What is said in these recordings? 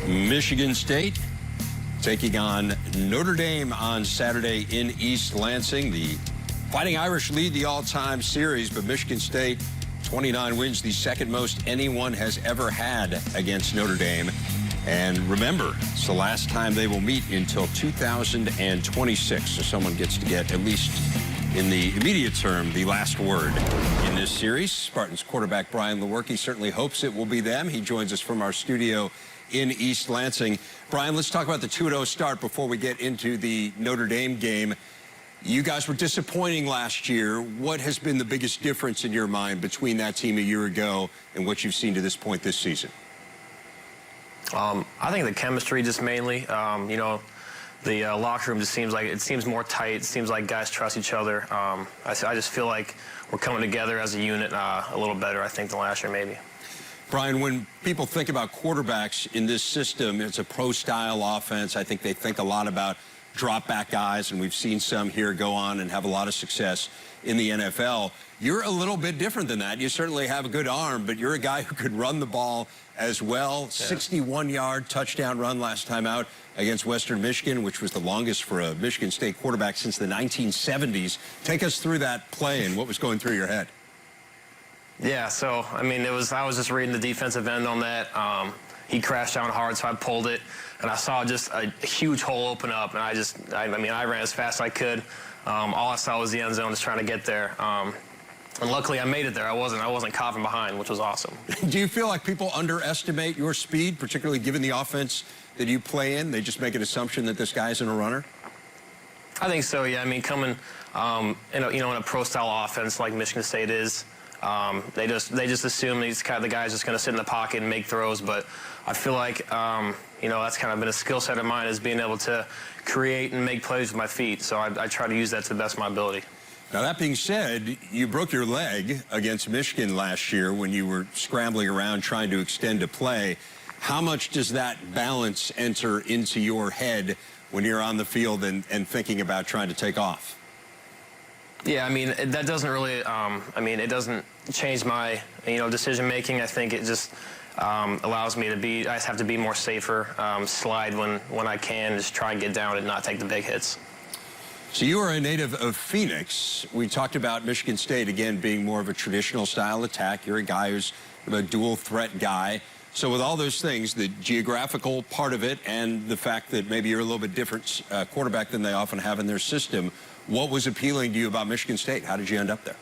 Michigan State taking on Notre Dame on Saturday in East Lansing. The Fighting Irish lead the all-time series, but Michigan State, 29 wins, the second most anyone has ever had against Notre Dame. And remember, it's the last time they will meet until 2026, so someone gets to get, at least in the immediate term, the last word in this series. Spartans quarterback Brian Lewerke certainly hopes it will be them. He joins us from our studio in East Lansing. Brian, let's talk about the 2-0 start before we get into the Notre Dame game. You guys were disappointing last year. What has been the biggest difference in your mind between that team a year ago and what you've seen to this point this season? I think the chemistry just mainly, the locker room just seems more tight. It seems like guys trust each other. I just feel like we're coming together as a unit a little better, I think, than last year maybe. Brian, when people think about quarterbacks in this system, it's a pro-style offense. I think they think a lot about drop-back guys, and we've seen some here go on and have a lot of success in the NFL. You're a little bit different than that. You certainly have a good arm, but you're a guy who could run the ball as well. Yeah. 61-yard touchdown run last time out against Western Michigan, which was the longest for a Michigan State quarterback since the 1970s. Take us through that play and what was going through your head. Yeah, so, I mean, I was just reading the defensive end on that. He crashed down hard, so I pulled it, and I saw just a huge hole open up, and I ran as fast as I could. All I saw was the end zone, just trying to get there. And luckily, I made it there. I wasn't caught from behind, which was awesome. Do you feel like people underestimate your speed, particularly given the offense that you play in? They just make an assumption that this guy isn't a runner? I think so, yeah. I mean, coming, in a pro-style offense like Michigan State is, they just assume the guy's just going to sit in the pocket and make throws. But I feel like, that's kind of been a skill set of mine, is being able to create and make plays with my feet. So I try to use that to the best of my ability. Now, that being said, you broke your leg against Michigan last year when you were scrambling around trying to extend a play. How much does that balance enter into your head when you're on the field and thinking about trying to take off? Yeah, I mean, that doesn't really, it doesn't change my, decision-making. I think it just allows me to I just have to be more safer, slide when I can, just try and get down and not take the big hits. So you are a native of Phoenix. We talked about Michigan State, again, being more of a traditional style attack. You're a guy who's a dual threat guy. So with all those things, the geographical part of it and the fact that maybe you're a little bit different quarterback than they often have in their system, what was appealing to you about Michigan State? How did you end up there?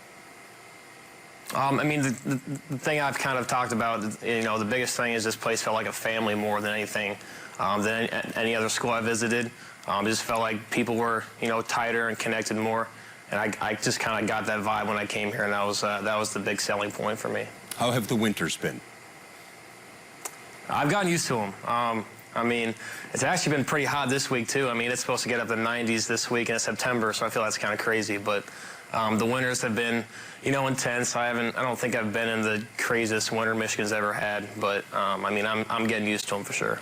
The thing I've kind of talked about, the biggest thing is this place felt like a family more than anything, than any other school I visited. It just felt like people were, tighter and connected more. And I just kind of got that vibe when I came here, and that was the big selling point for me. How have the winters been? I've gotten used to them. It's actually been pretty hot this week, too. It's supposed to get up to 90s this week in September, so I feel that's kind of crazy. But the winters have been, intense. I don't think I've been in the craziest winter Michigan's ever had, but, I'm getting used to them for sure.